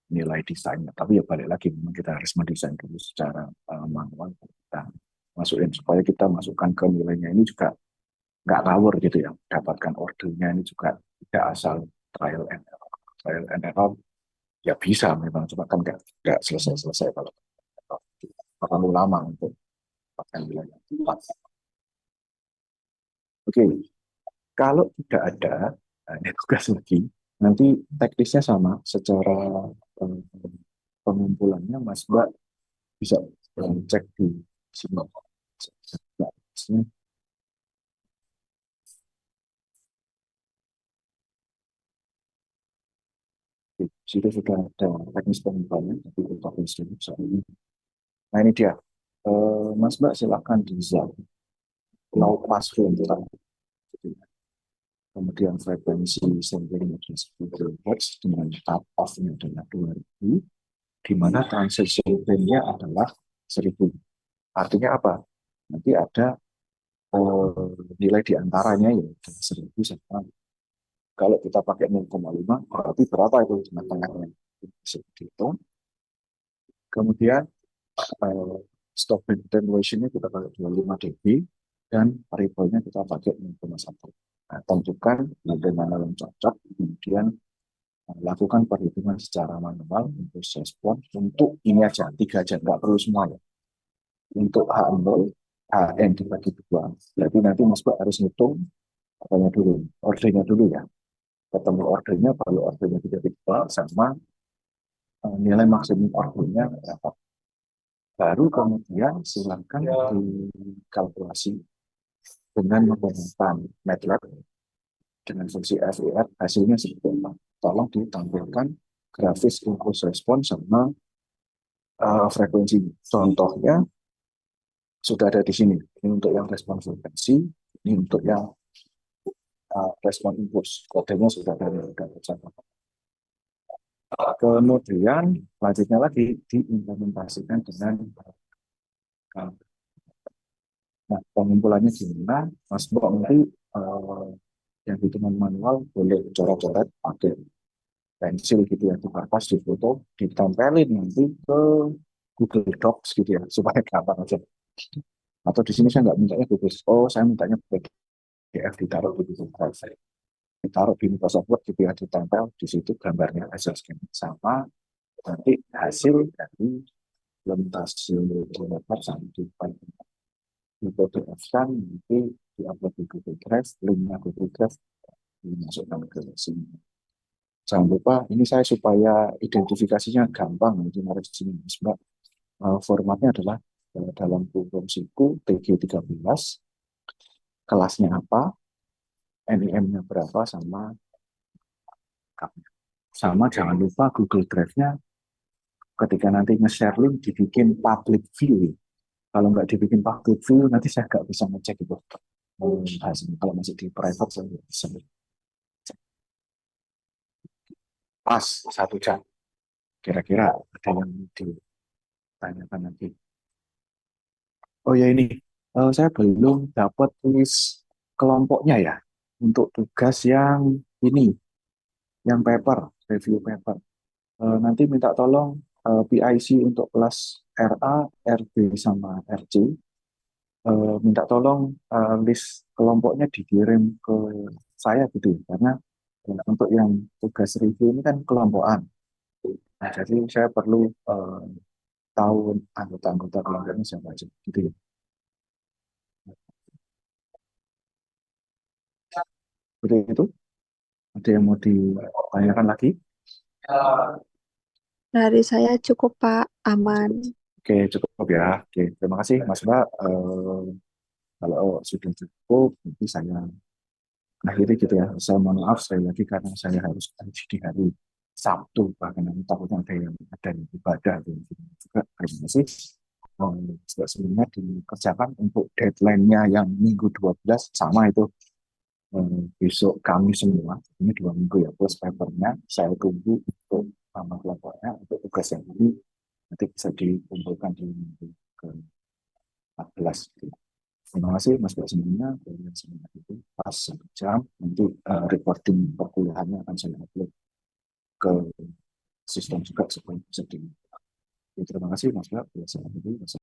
nilai desainnya. Tapi ya balik lagi, memang kita harus mendesain dulu secara manual. Kita masukin supaya kita masukkan ke nilainya ini juga nggak ngawur gitu ya. Dapatkan ordernya ini juga tidak asal trial and error. Trial and error ya bisa memang, cuma kan nggak selesai-selesai kalau terlalu lama untuk dapatkan nilai yang tepat. Oke, kalau tidak ada, nah ini tugas lagi. Nanti teknisnya sama, secara eh, pengumpulannya Mas Mbak bisa cek di sini. Nah, di situ sudah ada teknis pengumpulannya, tapi untuk soal ini. Nah ini dia. Mas Mbak silakan di low pass filter, kemudian frekuensi sampling adalah 10 kHz dengan cut off-nya adalah 2000, di mana transaction fee-nya adalah 1.000. Artinya apa? Nanti ada nilai di antaranya yaitu 1.000 sama. Kalau kita pakai 0,5, berarti berapa itu tengah-tengahnya? Bisa dihitung. Kemudian stop attenuation-nya kita pakai 25 dB dan variable-nya kita pakai 0,1. Nah, tentukan bagaimana yang cocok, kemudian lakukan perhitungan secara manual untuk respon untuk ini aja, 3 aja, nggak perlu semua ya. Untuk H0, HN dibagi 2. Berarti nanti Mas Pak harus ngitung apanya dulu, ordernya dulu ya. Ketemu ordernya, kalau ordernya 3 sama nilai maksimum ordernya berapa. Baru kemudian silakan dikalkulasi dengan menggunakan MATLAB dengan fungsi FER, hasilnya seperti apa. Tolong ditampilkan grafis impulse response sama frekuensi. Contohnya sudah ada di sini. Ini untuk yang respon frekuensi, ini untuk yang respon impulse. Kodenya sudah ada di dalam. Kemudian selanjutnya lagi diimplementasikan dengan nah, pengumpulannya gimana? Mas Mbok nanti yang hitungan manual boleh coret-coret pakai pensil gitu ya, di kertas, di foto, ditempelin nanti ke Google Docs gitu ya, supaya gampang aja. Atau di sini saya nggak mintanya Google, saya mintanya PDF ditaruh di Google Drive, ditaruh di Microsoft Word gitu ya, ditempel di situ gambarnya aja scan sama nanti hasil dari implementasi developer sampai di PDF-kan nanti diupload di Google Drive, linknya Google Drive dimasukkan ke sini. Jangan lupa, ini saya supaya identifikasinya gampang, nanti naruh di sini. Sebab formatnya adalah dalam program SIKU TG13, kelasnya apa, NIM-nya berapa, sama jangan lupa Google Drive-nya ketika nanti nge-share link dibikin public view. Kalau nggak dibikin public view, nanti saya nggak bisa ngecek itu. Kalau masih di private, saya nggak bisa. Pas 1 jam. Kira-kira ada yang ditanyakan nanti. Oh ya ini, saya belum dapat tulis kelompoknya ya. Untuk tugas yang ini, yang paper, review paper. Nanti minta tolong PIC untuk kelas RA, RB, sama RC. Minta tolong list kelompoknya dikirim ke saya gitu. Karena untuk yang tugas review ini kan kelompokan. Nah, jadi saya perlu tahu anggota-anggota kelompoknya siapa aja gitu ya. Seperti itu. Ada yang mau ditanyakan lagi? Dari saya cukup, Pak. Aman. Oke, cukup ya. Oke, terima kasih Mas Mbak. Kalau sudah cukup, nanti saya akhiri gitu ya. Saya mohon maaf sekali lagi karena saya harus ngaji di hari Sabtu, bahkan nanti takutnya ada yang ibadah juga. Terima kasih. Sebelumnya dikerjakan untuk deadline-nya yang minggu 12 sama itu besok kami semua, ini 2 minggu ya, plus papernya saya tunggu untuk nama kelompoknya untuk tugas yang ini nanti bisa dikumpulkan di minggu ke-14. Terima kasih Mas Mbak semuanya, dan semuanya itu pas 1 jam nanti recording perkuliahannya akan saya upload ke sistem juga supaya bisa di. Terima kasih Mas Mbak.